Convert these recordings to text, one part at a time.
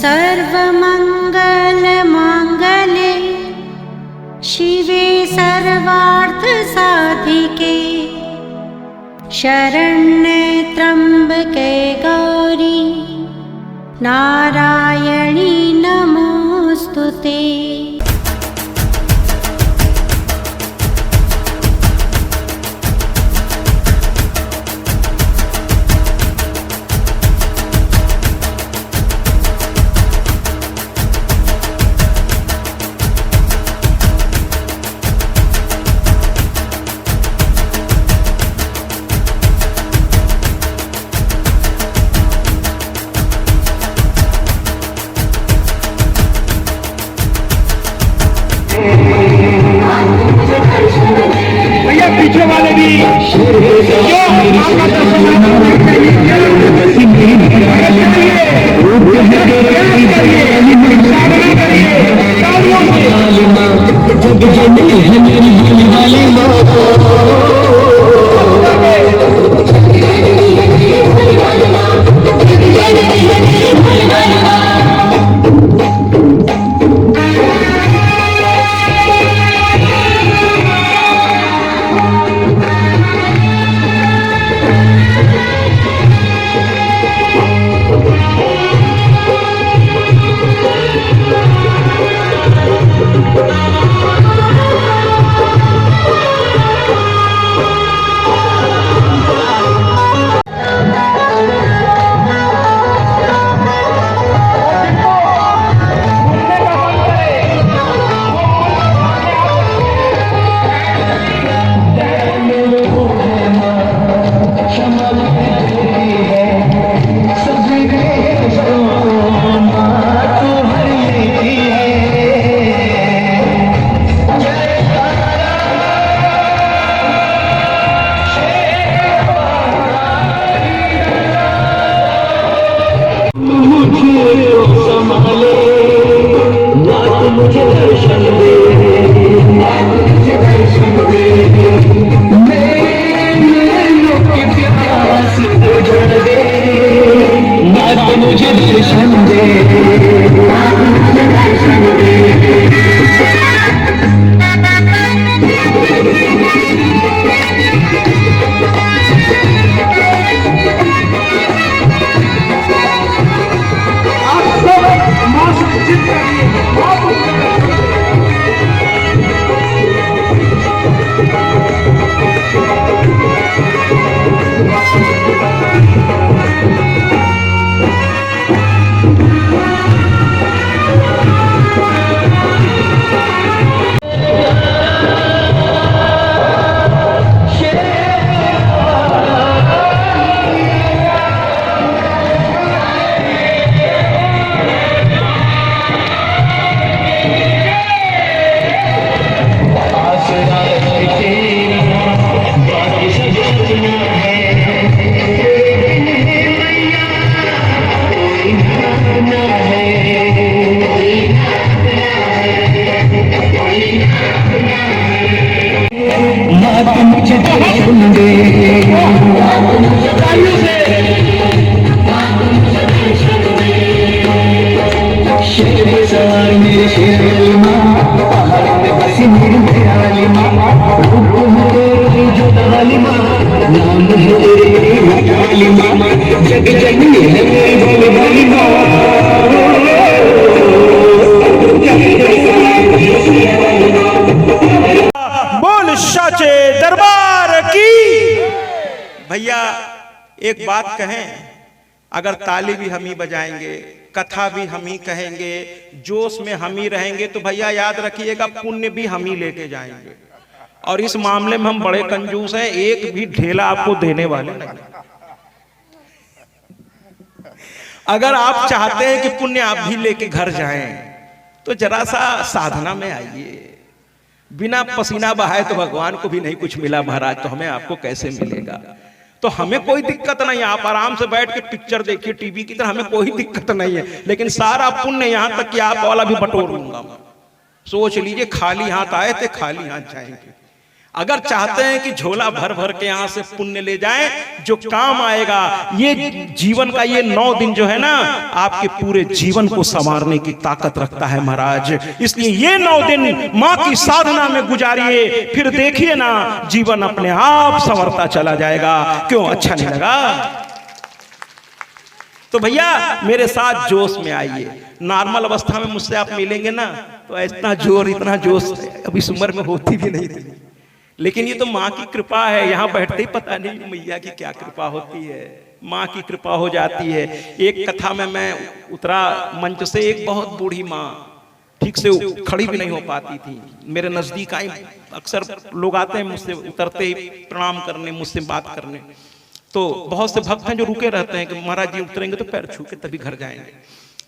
सर्वमङ्गलमाङ्गल्ये शिवे सर्वार्थसाधिके शरण्ये त्र्यम्बके गौरी नारायणी नमोऽस्तुते। भैया पीछे वाले भी मुझे दर्शन दे, मुझे दर्शन दे, मेरे लोग के प्यास बुझा दे, नाथ मुझे दर्शन दे, मुझे दर्शन दे। आप सब मां से जिद करिए, मुझे दर्शन दे, शेर सवार मेरे शेर माँ, पहाड़ में बसी मेरी दयाली माँ, रूप है तेरी जो दयाली माँ, नाम है तेरी दयाली माँ, जग जननी है मेरी भोली भाली माँ। बोल साचे दरबार की। भैया एक बात कहें, अगर ताली भी हम ही बजाएंगे, कथा भी हम ही कहेंगे, जोश में हम ही रहेंगे, तो भैया याद रखिएगा पुण्य भी हम ही लेके जाएंगे। और इस मामले में हम बड़े कंजूस हैं, एक भी ढेला आपको देने वाले नहीं। अगर आप चाहते हैं कि पुण्य आप भी लेके घर जाएं, तो जरा सा साधना में आइए। बिना पसीना बहाए तो भगवान को भी नहीं कुछ मिला महाराज, तो हमें आपको कैसे मिलेगा। तो हमें कोई दिक्कत नहीं है, आप आराम से बैठ के पिक्चर देखिए टीवी की तरह, हमें कोई दिक्कत नहीं है। लेकिन सारा पुण्य यहां तक कि आप वाला भी बटोर लूंगा। सोच लीजिए, खाली हाथ आए थे खाली हाथ जाएंगे। अगर चाहते हैं कि झोला भर भर के यहां से पुण्य ले जाएं, जो काम आएगा, ये जीवन का ये 9 दिन जो है ना, आपके पूरे जीवन को संवारने की ताकत रखता है महाराज। इसलिए ये 9 दिन मां की साधना में गुजारिए, फिर देखिए ना जीवन अपने आप संवरता चला जाएगा। क्यों अच्छा नहीं लगा? तो भैया मेरे साथ जोश में आइए। नॉर्मल अवस्था में मुझसे आप मिलेंगे ना तो इतना जोर इतना जोश अब इस उम्र में होती भी नहीं थी, लेकिन ये तो माँ की कृपा है। यहाँ बैठते ही पता नहीं मैया की क्या कृपा होती है, माँ की कृपा हो जाती है। एक कथा में मैं उतरा मंच से, एक बहुत बूढ़ी माँ ठीक से खड़ी भी नहीं हो पाती थी, मेरे नजदीक आई। अक्सर लोग आते हैं मुझसे उतरते ही प्रणाम करने, मुझसे बात करने। तो बहुत से भक्त हैं जो रुके रहते हैं कि महाराज जी उतरेंगे तो पैर छू के तभी घर जाएंगे।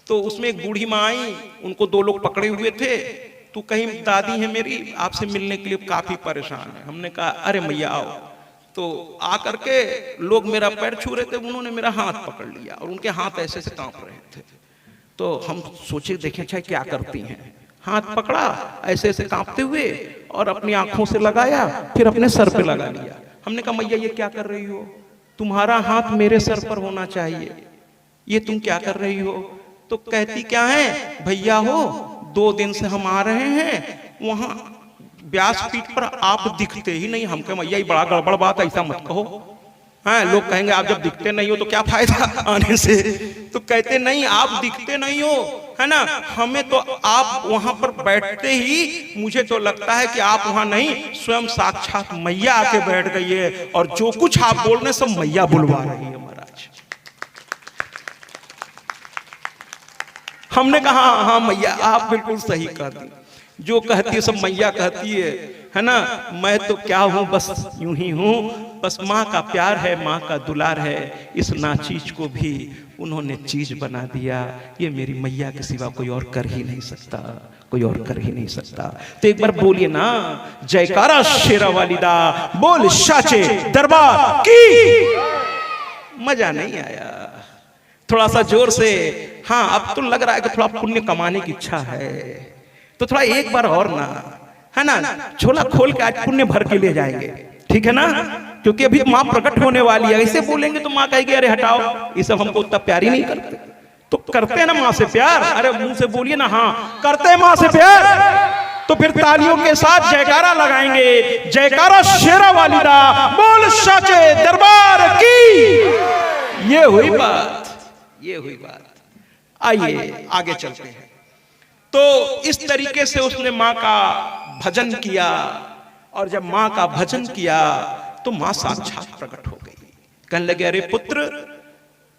तो उसमें एक बूढ़ी माँ आई, उनको 2 लोग पकड़े हुए थे। तो कहीं दादी है मेरी, आपसे मिलने के लिए काफी परेशान है। हमने कहा अरे मैया आओ। तो आकर के लोग मेरा पैर छू रहे थे, उन्होंने मेरा हाथ पकड़ लिया और उनके हाथ ऐसे ऐसे कांप रहे थे। तो हम सोचे देखें अच्छा क्या करती हैं। हाथ पकड़ा ऐसे ऐसे कांपते हुए और अपनी आंखों से लगाया, फिर अपने सर पे लगा लिया। हमने कहा मैया ये क्या कर रही हो? तुम्हारा हाथ मेरे सर पर होना चाहिए, ये तुम क्या कर रही हो? तो कहती क्या है, भैया हो 2 दिन से हम आ रहे हैं, वहां व्यासपीठ पर आप दिखते ही नहीं। हम कहे मैया ये बड़ा गड़बड़ बात, ऐसा मत कहो। हाँ, लोग कहेंगे आप जब दिखते नहीं हो तो क्या फायदा आने से। तो कहते नहीं आप दिखते नहीं हो, है ना, हमें तो आप वहां पर बैठते ही मुझे तो लगता है कि आप वहां नहीं, स्वयं साक्षात मैया आके बैठ गई है और जो कुछ आप बोल रहे सब मैया बुलवा रही है महाराज। हमने कहा हाँ मैया आप बिल्कुल सही कहती, जो कहती है सब मैया कहती है ना। मैं तो क्या हूँ, बस यूं ही हूँ, बस माँ का प्यार है, माँ का दुलार है। इस नाचीज को भी उन्होंने चीज बना दिया। ये मेरी मैया के सिवा कोई और कर ही नहीं सकता, कोई और कर ही नहीं सकता। तो एक बार बोलिए ना जयकारा शेरा वालिदा, बोल साचे दरबार की। मजा नहीं आया? थोड़ा सा जोर से। हाँ अब तो लग रहा है कि थोड़ा पुण्य कमाने की इच्छा है, तो थोड़ा एक बार और ना, है ना, झोला खोल के आज पुण्य भर के ले जाएंगे, ठीक है ना? क्योंकि अभी माँ प्रकट होने वाली है। ऐसे बोलेंगे तो माँ कहेगी अरे हटाओ, ये सब हमको उतना प्यार ही नहीं करते। तो करते हैं ना माँ से प्यार? अरे मुंह से बोलिए ना हाँ करते हैं माँ से प्यार। तो फिर तालियों के साथ जयकारा लगाएंगे, जयकारा शेरा वालिदा, बोल साचे दरबार की। ये हुई बात, ये हुई बात। आइए आगे चलते हैं। तो इस तरीके से उसने माँ का भजन किया, और जब माँ का भजन किया तो माँ साक्षात प्रकट हो गई। कहने लगे अरे पुत्र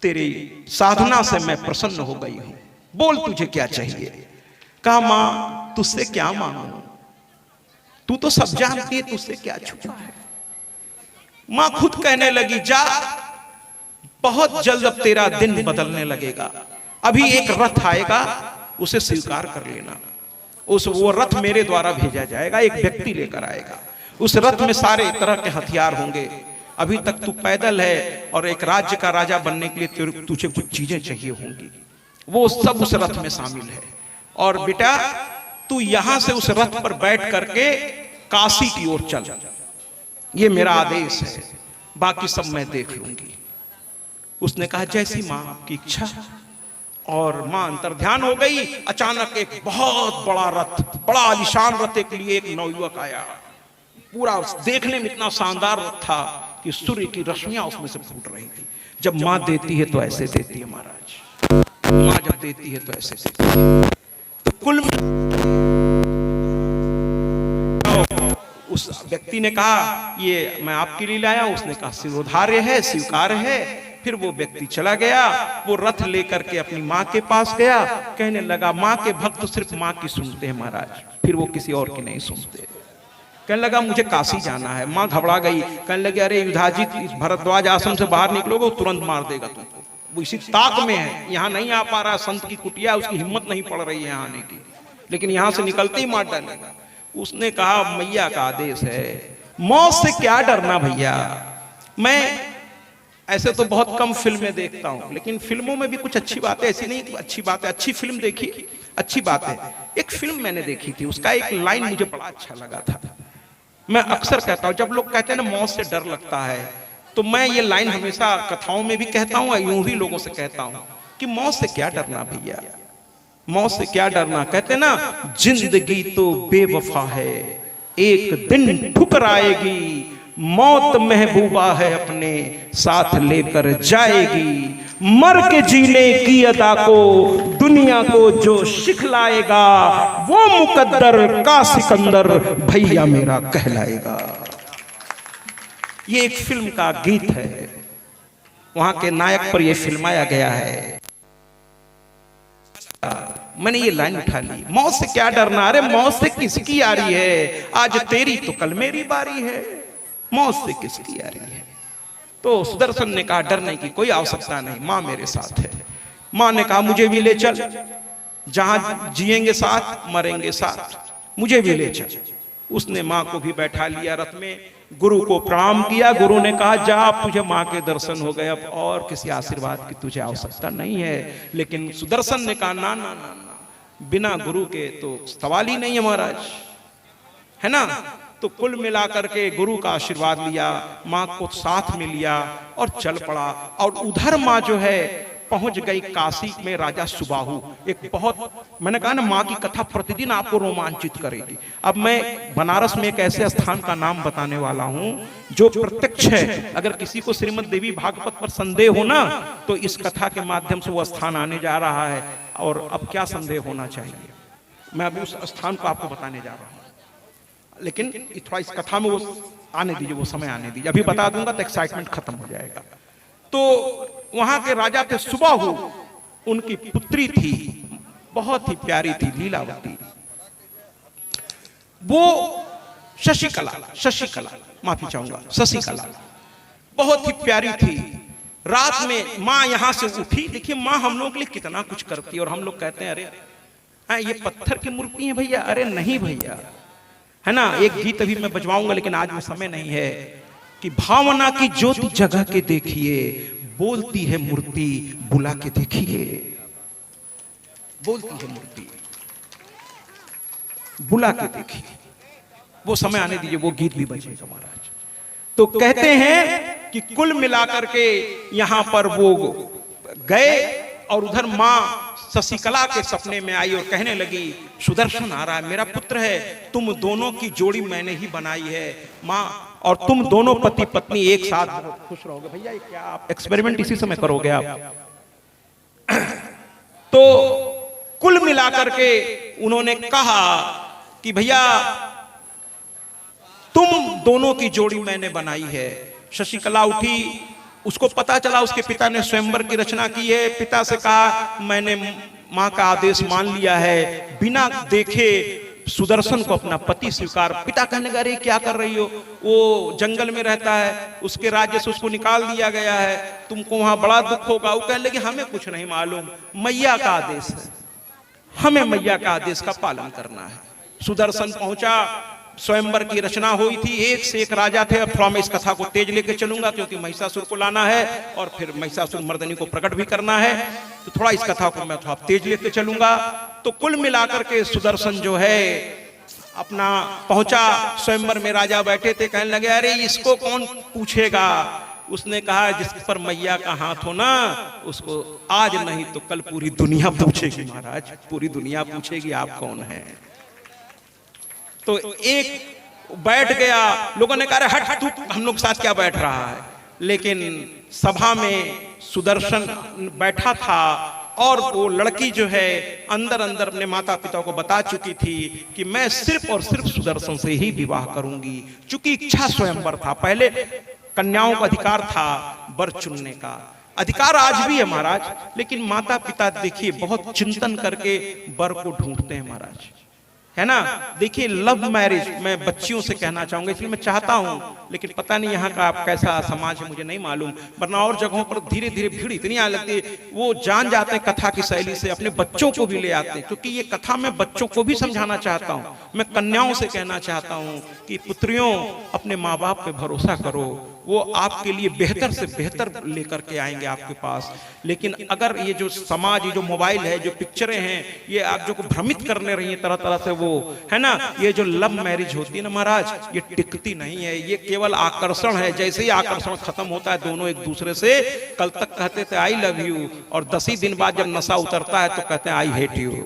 तेरी साधना से मैं प्रसन्न हो गई हूं, बोल तुझे क्या चाहिए? कहा माँ तुझसे क्या मांगू, तू तो सब जानती है, तुझसे क्या छुपा है? माँ खुद कहने लगी जा बहुत जल्द अब तेरा दिन बदलने लगेगा। अभी एक रथ आएगा, उसे स्वीकार कर लेना। वो रथ मेरे द्वारा भेजा जाएगा, एक व्यक्ति लेकर आएगा। उस रथ में सारे तरह के हथियार होंगे। अभी तक तू पैदल है और एक राज्य का राजा बनने के लिए तुझे कुछ चीजें चाहिए होंगी, वो सब उस रथ में शामिल है। और बेटा तू यहां से उस रथ पर बैठ करके काशी की ओर चल, ये मेरा आदेश है, बाकी सब मैं देख लूंगी। उसने कहा जैसी मां आपकी इच्छा। और मां अंतर्ध्यान हो गई। अचानक एक बहुत बड़ा रथ, बड़ा आलीशान रथ एक लिए एक नवयुवक आया। पूरा देखने में इतना शानदार रथ था कि सूर्य की रश्मियां उसमें से फूट रही थी। जब मां देती है तो ऐसे देती है महाराज, मां जब देती है तो ऐसे देती है। तो कुल उस व्यक्ति ने कहा ये मैं आपके लिए लाया। उसने कहा शिरोधार्य है, स्वीकार है। फिर वो व्यक्ति चला गया, वो रथ लेकर के अपनी माँ के पास गया। कहने लगा माँ के भक्त तो सिर्फ माँ की सुनते हैं महाराज, फिर वो किसी और की नहीं सुनते। कहने लगा मुझे काशी जाना है। माँ घबरा गई, कहने लगे अरे युधाजित इस भरद्वाज आश्रम से बाहर निकलोगे वो तुरंत मार देगा तुमको, वो इसी ताक में है, यहाँ नहीं आ पा रहा। संत की कुटिया, उसकी हिम्मत नहीं पड़ रही है यहाँ आने की, लेकिन यहाँ से निकलते ही मार डालेगा। उसने कहा मैया का आदेश है, मौत से क्या डरना भैया। मैं ऐसे तो बहुत कम फिल्में देखता हूं, लेकिन फिल्मों में भी कुछ अच्छी बात है, ऐसी नहीं कि अच्छी बात है, अच्छी फिल्म देखी, अच्छी बात है। एक फिल्म मैंने देखी थी, उसका एक लाइन मुझे बड़ा अच्छा लगा था। मैं अक्सर कहता हूं, जब लोग कहते हैं ना मौत से डर लगता है, तो मैं ये लाइन हमेशा कथाओं में भी कहता हूं, यूं ही लोगों से कहता हूं कि मौत से क्या डरना भैया, मौत से क्या डरना। कहते ना जिंदगी तो बेवफा है, एक दिन ठुकराएगी, मौत महबूबा है अपने साथ लेकर जाएगी, मर के जीने की अदा को दुनिया को जो सिखलाएगा, वो मुकद्दर का सिकंदर भैया मेरा कहलाएगा। ये एक फिल्म का गीत है, वहां के नायक पर यह फिल्माया गया है। मैंने ये लाइन उठा ली, मौत से क्या डरना, अरे मौत से किसकी आ रही है, आज तेरी तो कल मेरी बारी है, मौत से किसकी आ रही है। तो सुदर्शन ने कहा डरने की कोई आवश्यकता नहीं, मां मेरे साथ है। मां ने कहा मुझे भी ले चल, जहां जिएंगे साथ मरेंगे साथ, मुझे भी ले चल। उसने मां को भी बैठा लिया रथ में, गुरु को प्रणाम किया। गुरु ने कहा जा, अब तुझे मां के दर्शन हो गए, अब और किसी आशीर्वाद की तुझे आवश्यकता नहीं है। लेकिन सुदर्शन ने कहा ना ना ना ना, बिना गुरु के तो सवाल ही नहीं है महाराज, है ना। तो कुल मिलाकर के गुरु का आशीर्वाद लिया, मां को साथ में लिया और चल पड़ा। और उधर मां जो है पहुंच गई काशी में राजा सुबाहु। एक बहुत, मैंने कहा ना मां की कथा प्रतिदिन आपको रोमांचित करेगी। अब मैं बनारस में एक ऐसे स्थान का नाम बताने वाला हूं जो प्रत्यक्ष है। अगर किसी को श्रीमद् देवी भागवत पर संदेह हो ना, तो इस कथा के माध्यम से वो स्थान आने जा रहा है। और अब क्या संदेह होना चाहिए, मैं अभी उस स्थान को आपको बताने जा रहा हूं, लेकिन थोड़ा इस कथा में वो आने दीजिए, वो समय आने दीजिए, अभी बता दूंगा तो एक्साइटमेंट खत्म हो जाएगा। तो वहां के राजा थे सुबाहु, उनकी पुत्री थी, बहुत ही प्यारी थी, लीलावती। वो शशिकला माफी चाहूंगा, शशिकला बहुत ही प्यारी थी। रात में मां यहां से उठी, देखिए मां हम लोगों के लिए कितना कुछ करती है। और हम लोग कहते हैं अरे हाँ ये पत्थर की मूर्ति है भैया, अरे नहीं भैया, है ना। एक गीत अभी मैं बजवाऊंगा लेकिन आज वो समय नहीं है कि भावना की ज्योति जगह के देखिए, बोलती है मूर्ति बुला के देखिए, बोलती है मूर्ति बुला के देखिए। वो समय आने दीजिए, वो गीत भी बजेगा महाराज। तो कहते हैं कि कुल मिलाकर के यहां पर वो गए और उधर मां शशिकला के सपने में आई और कहने लगी सुदर्शन आ रहा है, मेरा पुत्र है, तुम दोनों की जोड़ी मैंने ही बनाई है मां, और तुम दोनों पति पत्नी एक साथ खुश रहोगे। भैया ये क्या आप एक्सपेरिमेंट इसी समय करोगे आप। तो कुल मिलाकर के उन्होंने कहा कि भैया तुम दोनों की जोड़ी मैंने बनाई है। शशिकला उठी, उसको पता चला उसके पिता ने स्वयंवर की रचना की है। पिता से कहा मैंने मां का आदेश मान लिया है, बिना देखे सुदर्शन को अपना पति स्वीकार। पिता कहने लगे अरे क्या कर रही हो, वो जंगल में रहता है, उसके राज्य से उसको निकाल दिया गया है, तुमको वहां बड़ा दुख होगा। वो कहने लगे हमें कुछ नहीं मालूम, मैया का आदेश है, हमें मैया का आदेश का पालन करना है। सुदर्शन पहुंचा, स्वयंवर की रचना हुई थी, एक से एक राजा थे। अब थोड़ा मैं इस कथा को तेज लेके चलूंगा क्योंकि महिषासुर को लाना है और फिर महिषासुर मर्दनी को प्रकट भी करना है, तो थोड़ा इस कथा को मैं थोड़ा तेज लेके चलूंगा। तो कुल मिलाकर के सुदर्शन जो है अपना पहुंचा, स्वयंवर में राजा बैठे थे, कहने लगे अरे इसको कौन पूछेगा। उसने कहा जिस पर मैया का हाथ हो ना, उसको आज नहीं तो कल पूरी दुनिया पूछेगी महाराज, पूरी दुनिया पूछेगी आप कौन है। तो एक बैठ गया, लोगों ने कहा हट तू हम लोग साथ क्या बैठ रहा है। लेकिन सभा में सुदर्शन बैठा था और वो लड़की जो है अंदर अंदर अपने माता पिता को बता चुकी थी कि मैं सिर्फ और सिर्फ सुदर्शन से ही विवाह करूंगी। चूंकि इच्छा स्वयंवर था, पहले कन्याओं का अधिकार था वर चुनने का, अधिकार आज भी है महाराज, लेकिन माता पिता देखिए बहुत चिंतन करके वर को ढूंढते हैं महाराज, है ना। देखिए लव मैरिज मैं बच्चियों से कहना चाहूंगा, इसलिए मैं चाहता हूं, लेकिन पता नहीं यहाँ का कैसा समाज है मुझे नहीं मालूम, वरना और जगहों पर धीरे धीरे भीड़ इतनी आने लगती है, वो जान जाते हैं कथा की शैली से, अपने बच्चों को भी ले आते हैं। क्योंकि ये कथा मैं बच्चों को भी समझाना चाहता हूँ, मैं कन्याओं से कहना चाहता हूँ कि पुत्रियों अपने माँ बाप पे भरोसा करो, वो आपके लिए बेहतर से बेहतर लेकर के आएंगे आपके पास। लेकिन अगर ये जो समाज, ये जो मोबाइल है, जो पिक्चरें हैं, ये आप जो को भ्रमित करने रही है तरह तरह से, वो है ना, ये जो लव मैरिज होती है ना महाराज, ये टिकती नहीं है। ये केवल आकर्षण है। जैसे ही आकर्षण खत्म होता है, दोनों एक दूसरे से कल तक कहते थे आई लव यू, और 10 ही दिन बाद जब नशा उतरता है तो कहते हैं आई हेट यू।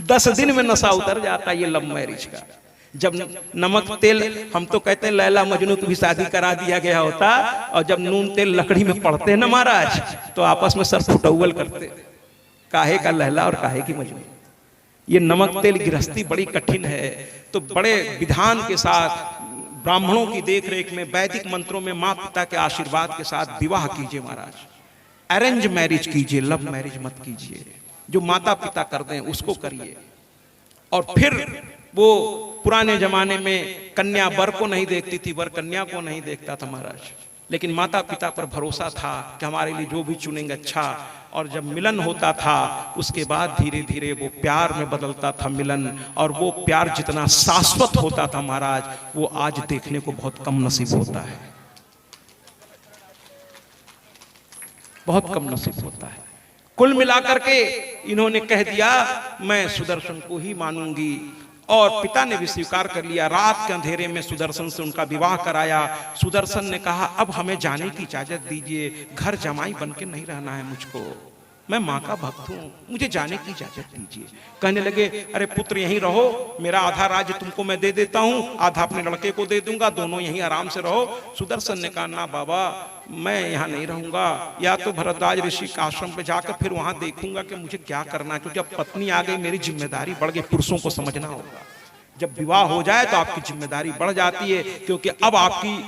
10 दिन में नशा उतर जाता है ये लव मैरिज का। जब नमक तेल, हम तो कहते हैं लैला मजनू की भी शादी करा दिया गया होता, और जब नून तेल लकड़ी में पड़ते हैं ना महाराज, तो आपस में सर फुटौल करते, काहे का लैला और काहे की मजनू। ये नमक तेल गृहस्थी बड़ी कठिन है। तो बड़े विधान के साथ, ब्राह्मणों की देखरेख में, वैदिक मंत्रों में, माँ पिता के आशीर्वाद के साथ विवाह कीजिए महाराज। अरेंज मैरिज कीजिए, लव मैरिज मत कीजिए। जो माता पिता कर दें उसको करिए। और फिर वो पुराने जमाने में कन्या वर को नहीं देखती थी, वर कन्या को नहीं देखता था महाराज, लेकिन माता पिता पर भरोसा था कि हमारे लिए जो भी चुनेंगे अच्छा। और जब मिलन होता था उसके बाद धीरे धीरे वो प्यार में बदलता था मिलन, और वो प्यार जितना शाश्वत होता था महाराज, वो आज देखने को बहुत कम नसीब होता है, बहुत कम नसीब होता है। कुल मिलाकर के इन्होंने कह दिया मैं सुदर्शन को ही मानूंगी, और पिता ने भी स्वीकार कर लिया। रात के अंधेरे में सुदर्शन से उनका विवाह कराया। सुदर्शन ने कहा अब हमें जाने की इजाजत दीजिए, घर जमाई बन के नहीं रहना है मुझको, मैं माँ का भक्त हूँ, मुझे जाने की इजाजत दीजिए। कहने लगे अरे पुत्र यहीं रहो, मेरा आधा राज्य तुमको मैं दे देता हूँ, आधा अपने लड़के को दे दूंगा, दोनों यहीं आराम से रहो। सुदर्शन ने कहा ना बाबा, मैं यहाँ नहीं रहूंगा, या तो भरद्वाज ऋषि के आश्रम पे जाकर फिर वहां देखूंगा कि मुझे क्या करना है, क्योंकि अब पत्नी आ गई, मेरी जिम्मेदारी बढ़ गई। पुरुषों को समझना होगा, जब विवाह हो जाए तो आपकी जिम्मेदारी बढ़ जाती है, क्योंकि अब आपकी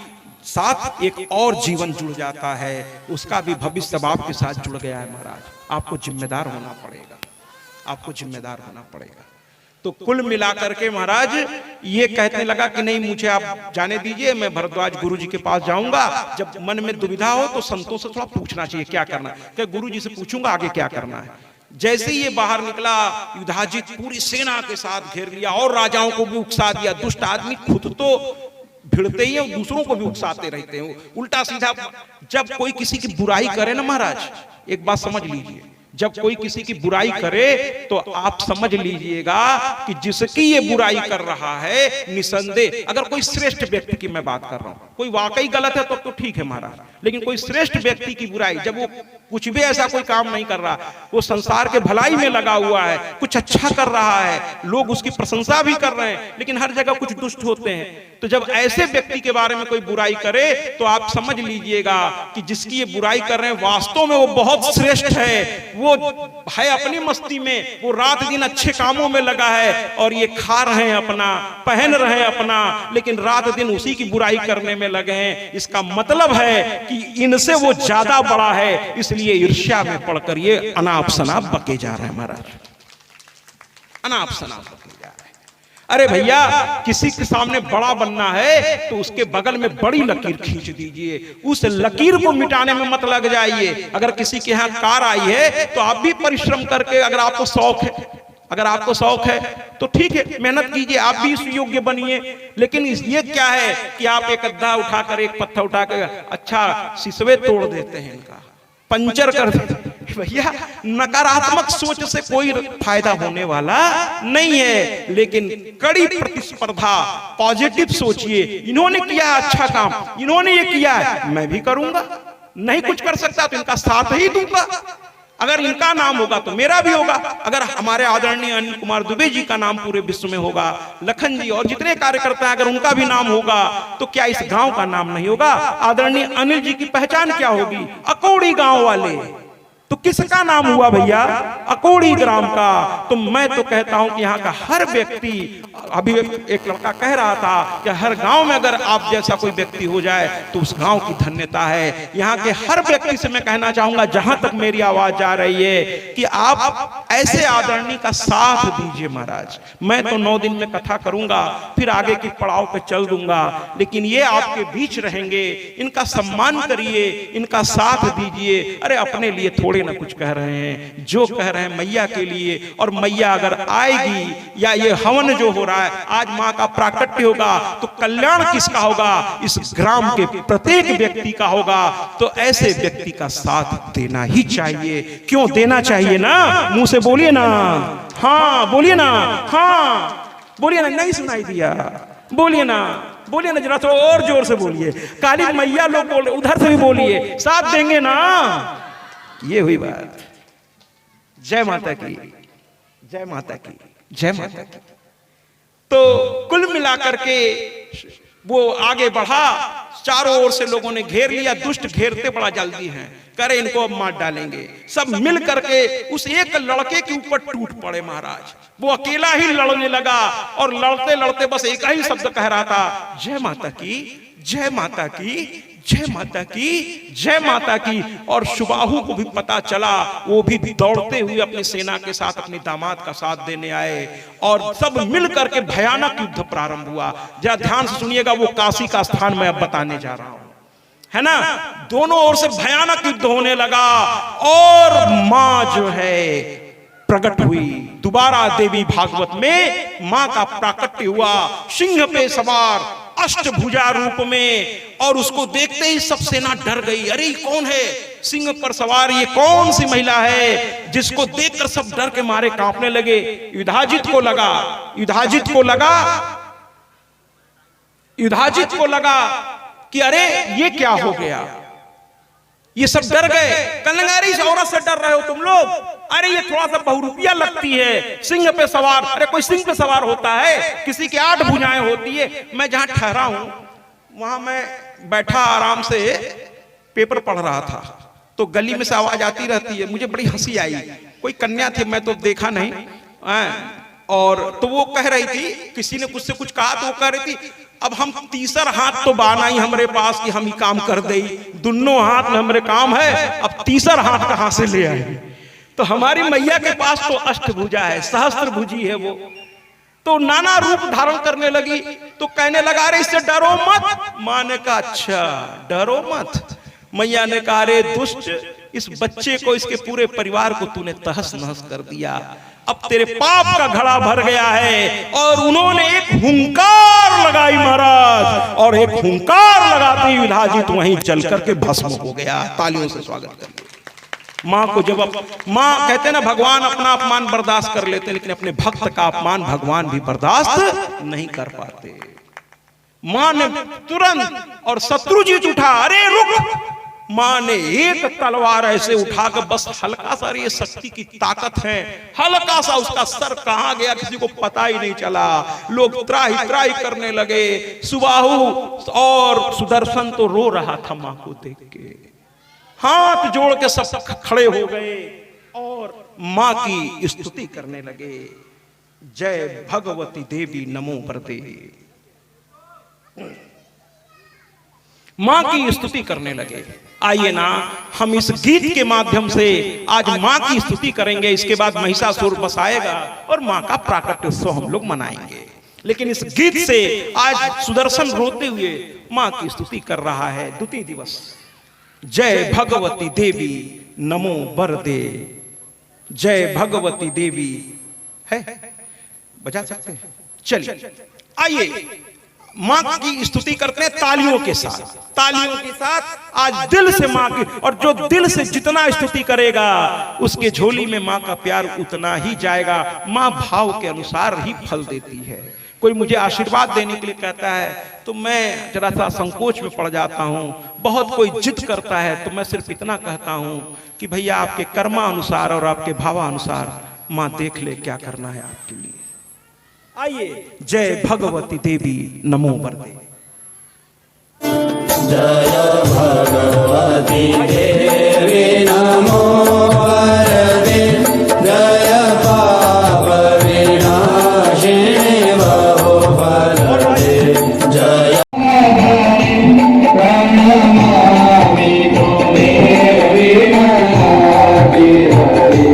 साथ एक और जीवन जुड़ जाता है, उसका भी भविष्य अब आपके साथ जुड़ गया है महाराज। आपको जिम्मेदार होना पड़ेगा, आपको जिम्मेदार होना पड़ेगा। तो कुल मिलाकर के महाराज ये कहने लगा कि नहीं मुझे आप जाने दीजिए, मैं भरद्वाज गुरुजी के पास जाऊंगा। जब मन में दुविधा हो तो संतों से थोड़ा पूछना चाहिए क्या करना है, क्या गुरुजी से पूछूंगा आगे क्या करना है। जैसे ही ये बाहर निकला, युधाजित पूरी सेना के साथ घेर लिया और राजाओं को भी उकसा दिया। दुष्ट आदमी खुद तो भिड़ते ही हैं, दूसरों को भी उकसाते रहते हैं, उल्टा सीधा। जब कोई किसी की बुराई करे ना महाराज, एक बात समझ लीजिए, जब कोई किसी की बुराई करे तो आप समझ लीजिएगा कि जिसकी ये बुराई कर रहा है निसंदेह, अगर कोई श्रेष्ठ व्यक्ति की मैं बात कर रहा हूं, कोई वाकई गलत है तो ठीक है महाराज, लेकिन कोई श्रेष्ठ व्यक्ति की बुराई, जब वो कुछ भी ऐसा कोई काम नहीं कर रहा, वो संसार के भलाई में लगा हुआ है, कुछ अच्छा कर रहा है, लोग उसकी प्रशंसा भी कर रहे हैं, लेकिन हर जगह कुछ दुष्ट होते हैं, तो जब ऐसे व्यक्ति के बारे में कोई बुराई करे तो आप समझ लीजिएगा कि जिसकी ये बुराई कर रहे हैं वास्तव में वो बहुत श्रेष्ठ है, वो है अपनी मस्ती में, वो रात दिन अच्छे कामों में लगा है, और ये खा रहे हैं अपना, पहन रहे हैं अपना, लेकिन रात दिन उसी की बुराई करने में लगे हैं। इसका मतलब है कि इनसे वो ज्यादा बड़ा है, इसलिए ईर्ष्या में पड़कर ये अनाप शनाप बके जा रहे हैं महाराज, अनाप शनाप बके जा रहे हैं। अरे भैया, किसी के सामने बड़ा बनना है तो उसके बगल में बड़ी लकीर खींच दीजिए, उस लकीर को मिटाने में मत लग जाइए। अगर किसी के यहाँ कार आई है तो आप भी परिश्रम करके, अगर आपको शौक है, अगर आपको शौक है तो ठीक है, मेहनत कीजिए, आप भी इस योग्य बनिए। लेकिन ये क्या है कि आप एक गड्ढा उठाकर, एक पत्थर उठाकर अच्छा सिसवे तोड़ देते हैं, इनका पंचर कर देते। भैया, नकारात्मक सोच से कोई फायदा होने वाला नहीं है, लेकिन कड़ी प्रतिस्पर्धा, पॉजिटिव सोचिए। इन्होंने किया है अच्छा काम, इन्होंने ये किया है, मैं भी करूंगा। नहीं कुछ कर सकता तो इनका साथ ही दूंगा, अगर इनका नाम होगा तो मेरा भी होगा। अगर हमारे आदरणीय अनिल कुमार दुबे जी का नाम पूरे विश्व में होगा, लखन जी और जितने कार्यकर्ता हैं अगर उनका भी नाम होगा, तो क्या इस गांव का नाम नहीं होगा? आदरणीय अनिल जी की पहचान क्या होगी? अकोड़ी गांव वाले। तो किसका नाम हुआ भैया? अकोड़ी ग्राम का। तो मैं तो कहता हूं कि यहाँ का हर व्यक्ति, अभी एक लड़का कह रहा था कि हर गांव में अगर आप जैसा कोई व्यक्ति हो जाए तो उस गांव की धन्यता है। यहाँ के हर व्यक्ति से मैं कहना चाहूंगा, जहां तक मेरी आवाज जा रही है, कि आप ऐसे आदरणीय का साथ दीजिए महाराज। मैं तो 9 दिन में कथा करूंगा, फिर आगे की पड़ाव पे चल दूंगा, लेकिन ये आपके बीच रहेंगे, इनका सम्मान करिए, इनका साथ दीजिए। अरे अपने लिए थोड़े थोड़े ना कुछ कह रहे हैं, जो कह रहे हैं मैया के लिए। और मैया अगर आएगी या ये हवन जो हो रहा है, आज माँ का प्राकट्य होगा तो कल्याण किसका होगा? इस ग्राम के प्रत्येक व्यक्ति का होगा। तो ऐसे व्यक्ति का साथ देना ही चाहिए। क्यों देना चाहिए ना? मुंह से बोलिए ना, हाँ बोलिए ना, हाँ बोलिए ना। नहीं सुनाई दिया? बोलिए ना, बोलिए ना, जरा थोड़ा और जोर से बोलिए। काली मैया लोग बोल, उधर से भी बोलिए, साथ देंगे ना। ये हुई बात। जय माता की, जय माता की, जय माता की। तो कुल मिलाकर के वो आगे बढ़ा, चारों ओर से लोगों ने घेर लिया। दुष्ट घेरते बड़ा जल्दी हैं, करे इनको अब मार डालेंगे। सब मिल करके उस एक लड़के के ऊपर टूट पड़े महाराज। वो अकेला ही लड़ने लगा और लड़ते लड़ते बस एक ही शब्द कह रहा था, जय माता की, जय माता की, जय माता की, जय माता की। और सुबाहु को भी पता चला, वो भी दौड़ते हुए अपनी सेना के साथ अपने दामाद का साथ देने आए और सब मिल करके भयानक युद्ध प्रारंभ हुआ। जरा ध्यान से सुनिएगा, वो काशी का स्थान मैं अब बताने जा रहा हूं, है ना। दोनों ओर से भयानक युद्ध होने लगा और मां जो है प्रकट हुई। दोबारा देवी भागवत में मां का प्राकट्य हुआ, सिंह पे सवार अष्टभुजा रूप में। और उसको देखते ही सब सेना डर गई। अरे कौन है सिंह पर सवार? ये कौन सी महिला है? जिसको देखकर सब डर के मारे कांपने लगे। युधाजित को लगा, युधाजित को लगा, युधाजित को लगा कि अरे ये क्या हो गया। ये सब डर गए। कलंगारी इस औरत से डर रहे हो तुम लोग? अरे ये थोड़ा सा बहुरूपिया लगती है, सिंह पे सवार। अरे कोई सिंह पे सवार होता है? किसी की 8 भुजाएं होती है। मैं जहां ठहरा हूं वहां मैं बैठा आराम से पेपर पढ़ रहा था, तो गली में से आवाज आती रहती है। मुझे बड़ी हंसी आई। कोई कन्या थी, मैं तो देखा नहीं, और तो वो कह रही थी, किसी ने कुछ से कुछ कहा तो वो कह रही थी, अब हम तीसर हाथ तो बाना ही हमारे पास कि हम ही काम कर दे, दोनों हाथ में हमारे काम है, अब तीसर हाथ कहां से ले आए। तो हमारी मैया के पास तो अष्टभुजा है, सहस्त्र भुजी है वो। तो नाना रूप धारण करने लगी। तो कहने लगा, अरे इससे डरो मत। मां ने कहा, अच्छा डरो मत। मैया ने कहा, अरे दुष्ट, इस बच्चे को, इसके पूरे परिवार को तूने तहस नहस कर दिया। अब तेरे पाप का घड़ा भर गया है। और उन्होंने एक हुंकार लगाई महाराज, और एक हुंकार लगाते ही युधाजित वहीं जल करके भस्म हो गया। तालियों से स्वागत करिए मां को। जब मां कहते हैं ना, भगवान अपना अपमान बर्दाश्त कर लेते हैं, लेकिन अपने भक्त का अपमान भगवान भी बर्दाश्त नहीं कर पाते। मां ने तुरंत, और शत्रुजीत उठा, अरे रुक। मां ने एक तलवार ऐसे उठाकर बस हल्का सा, ये शक्ति की ताकत है, हल्का सा उसका सर कहां गया किसी को पता ही नहीं चला। लोग त्राही त्राही करने लगे। सुबाहु और सुदर्शन तो रो रहा था मां को देख के, हाथ जोड़ के सब खड़े हो गए और मां की स्तुति करने लगे। जय भगवती देवी नमो वरदे। मां की स्तुति करने लगे। आइए ना, हम इस गीत के माध्यम से आज मां की स्तुति करेंगे। इसके बाद महिषासुर बस आएगा और मां का प्राकट्य उत्सव हम लोग मनाएंगे। लेकिन इस गीत से आज सुदर्शन रोते हुए मां की स्तुति कर रहा है। द्वितीय दिवस, जय भगवती देवी नमो वरदे। जय भगवती देवी है, बजा सकते हैं? चलिए आइए मां की स्तुति करते हैं तालियों के साथ। तालियों के साथ आज दिल से मां की, और जो दिल से जितना स्तुति करेगा उसके झोली में मां का प्यार उतना ही जाएगा। मां भाव के अनुसार ही फल देती है। कोई मुझे आशीर्वाद देने के लिए कहता है तो मैं जरा सा संकोच में पड़ जाता हूं। बहुत कोई जिद करता है तो मैं सिर्फ इतना कहता हूं कि भैया आपके कर्मानुसार और आपके भावानुसार मां देख ले क्या करना है आपके लिए। आइए, जय भगवती देवी नमो वरदे। जय भगवती देवी नमो वरदे। जय पाप विनाशिनी बहु वरदे। जय प्रणमामि देवी नमोऽपि हरि।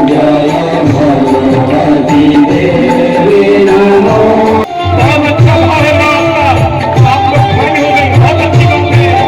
जय भगवती देवी नमो। बहुत अच्छा है आप लोग खड़ी हो गई, बहुत अच्छी बात है।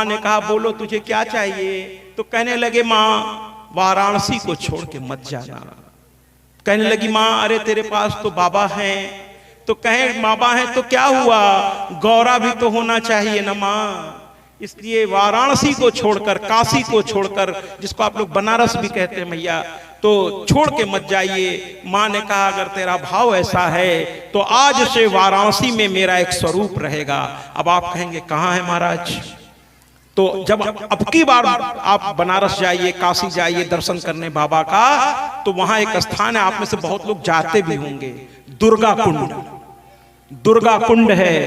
माँ ने कहा बोलो तुझे क्या चाहिए? तो कहने लगे माँ वाराणसी को छोड़ के मत जाना। कहने लगी माँ अरे तेरे पास तो बाबा हैं। तो कहे बाबा हैं तो क्या हुआ, गौरा भी तो होना चाहिए ना माँ। इसलिए वाराणसी को छोड़कर, काशी को छोड़कर, जिसको आप लोग बनारस भी कहते हैं भैया, तो छोड़ के मत जाइए। माँ ने कहा अगर तेरा भाव ऐसा है तो आज से वाराणसी में मेरा एक स्वरूप रहेगा। अब आप कहेंगे कहाँ है महाराज? तो जब अब की बार आप बनारस जाइए, काशी जाइए दर्शन करने बाबा का, तो वहां एक स्थान है, आप में से बहुत लोग जाते भी होंगे, दुर्गा कुंड। दुर्गा कुंड है,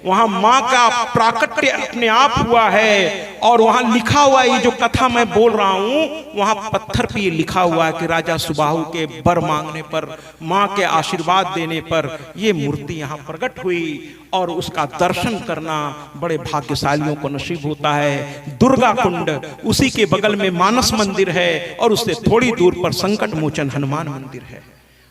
वहां मां का प्राकट्य अपने आप हुआ है। और वहां लिखा हुआ है, ये जो कथा मैं बोल रहा हूं, वहां पत्थर पे ये लिखा हुआ है कि राजा सुबाहु के वर मांगने पर, मां के आशीर्वाद देने पर ये मूर्ति यहां प्रकट हुई। और उसका दर्शन करना बड़े भाग्यशालियों को नसीब होता है। दुर्गा कुंड, उसी के बगल में मानस मंदिर है और उससे थोड़ी दूर पर संकट मोचन हनुमान मंदिर है।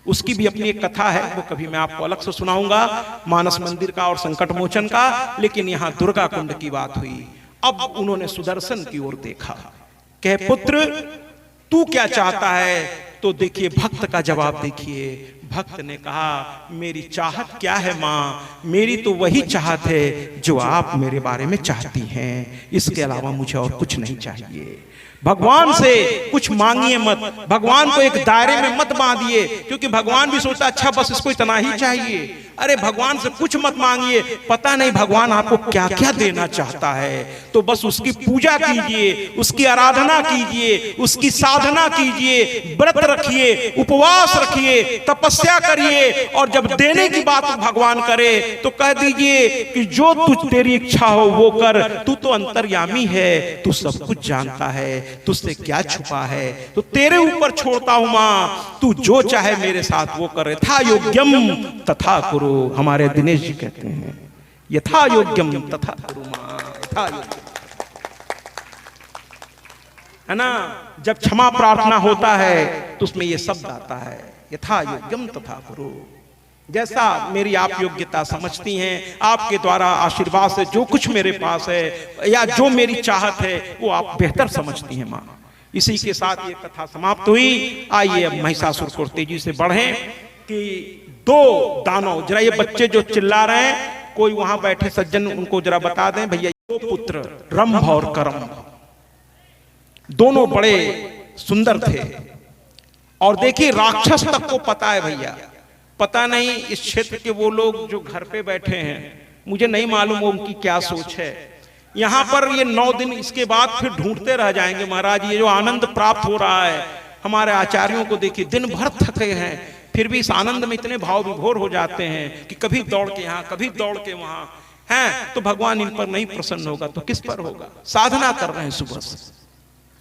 उसकी भी अपनी एक कथा है, वो कभी मैं आपको अलग से सुनाऊंगा, मानस मंदिर का और संकट मोचन का। लेकिन यहाँ दुर्गा कुंड की बात हुई। अब उन्होंने सुदर्शन की ओर देखा, कहे पुत्र तू क्या चाहता है? तो देखिए भक्त का जवाब देखिए। भक्त ने कहा मेरी चाहत क्या है माँ, मेरी तो वही चाहत है जो आप मेरे बारे में चाहती हैं, इसके अलावा मुझे और कुछ नहीं चाहिए। भगवान से कुछ मांगिए मत, भगवान को एक दायरे में मत बांधिए, क्योंकि भगवान भी सोचता अच्छा बस इसको इतना ही चाहिए। अरे भगवान से कुछ मत मांगिए, पता नहीं भगवान आपको क्या क्या देना चाहता है। तो बस उसकी पूजा कीजिए, उसकी आराधना कीजिए, उसकी साधना कीजिए, व्रत रखिए, उपवास रखिए, तपस्या करिए। और जब देने की बात भगवान करे तो कह दीजिए कि जो तुझ तेरी इच्छा हो वो कर, तू तो अंतर्यामी है, तू सब कुछ जानता है, तुझसे क्या छुपा है। तो तेरे ऊपर छोड़ता हूं मां, तू जो चाहे मेरे साथ वो कर। यथा योग्यम तथा कुरु, हमारे दिनेश जी कहते हैं यथा योग्यम तथा कुरु मां, यथा योग्यम, है ना। जब क्षमा प्रार्थना होता है तो उसमें ये शब्द आता है यथा योग्यम तथा कुरु। जैसा मेरी आप योग्यता समझती हैं, आपके द्वारा आशीर्वाद से जो कुछ मेरे पास है या जो मेरी चाहत है वो आप बेहतर समझती हैं माँ। इसी के साथ ये कथा समाप्त हुई। आइए अब महिषासुर को तेजी से बढ़ें कि दो दानव, जरा ये बच्चे जो चिल्ला रहे हैं, कोई वहां बैठे सज्जन उनको जरा बता दें भैया, दो पुत्र रंभ और करम, दोनों बड़े सुंदर थे। और देखिए राक्षस तक को पता है भैया, पता नहीं इस क्षेत्र के वो लोग जो घर पे बैठे हैं, मुझे नहीं मालूम उनकी क्या सोच है। यहाँ पर ये 9 दिन इसके बाद फिर ढूंढते रह जाएंगे महाराज। ये जो आनंद प्राप्त हो रहा है, हमारे आचार्यों को देखिए दिन भर थके हैं, फिर भी इस आनंद में इतने भाव विभोर हो जाते हैं कि कभी दौड़ के यहाँ, कभी दौड़ के वहां हैं। तो भगवान इन पर नहीं प्रसन्न होगा तो किस पर होगा? साधना कर रहे हैं, सुबह से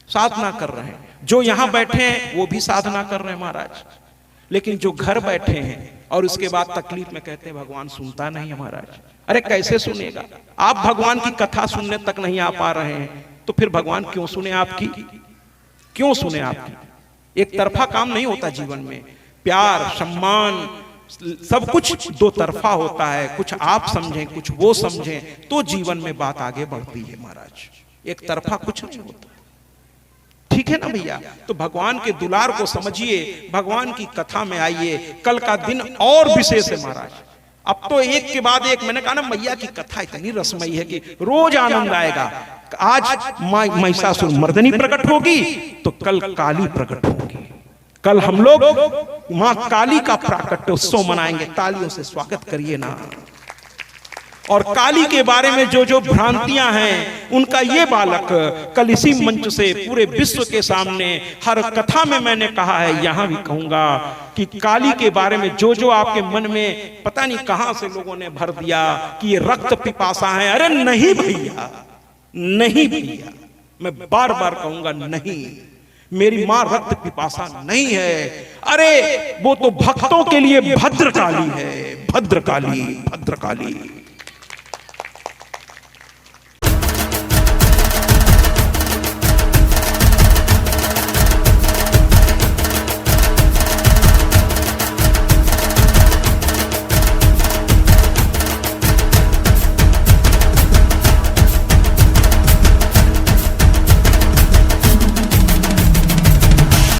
साधना कर रहे हैं। जो यहाँ बैठे हैं वो भी साधना कर रहे हैं महाराज, लेकिन जो घर बैठे हैं और उसके बाद तकलीफ में कहते हैं भगवान सुनता नहीं है महाराज। अरे कैसे सुनेगा? आप भगवान की कथा सुनने तक नहीं आ पा रहे हैं तो फिर भगवान क्यों सुने आपकी? क्यों सुने आपकी? एक तरफा काम नहीं होता जीवन में। प्यार, सम्मान, सब कुछ दो तरफा होता है। कुछ आप समझें, कुछ वो समझें, तो जीवन में बात आगे बढ़ती है महाराज। एक तरफा कुछ नहीं होता, ठीक है ना भैया। तो भगवान के दुलार को समझिए, भगवान की कथा में आइए। कल का दिन और विशेष है महाराज। अब तो एक के बाद एक, मैंने कहा ना मैया की कथा इतनी रसमयी है कि रोज आनंद आएगा। आज महिषासुर मर्दनी प्रकट होगी तो कल काली प्रकट होगी। कल हम लोग मां काली का प्राकट्य उत्सव मनाएंगे। तालियों से स्वागत करिए ना। और काली के बारे में जो जो भ्रांतियां हैं, उनका ये बालक कल इसी मंच से पूरे विश्व के सामने हर कथा में मैंने कहा है, यहां भी कहूंगा कि काली के बारे में जो जो आपके मन में पता नहीं कहां से लोगों ने भर दिया कि ये रक्त पिपासा है। अरे नहीं भैया, नहीं भैया, मैं बार बार कहूंगा नहीं, मेरी मां रक्त पिपासा नहीं है। अरे वो तो भक्तों के लिए भद्रकाली है, भद्रकाली, भद्रकाली।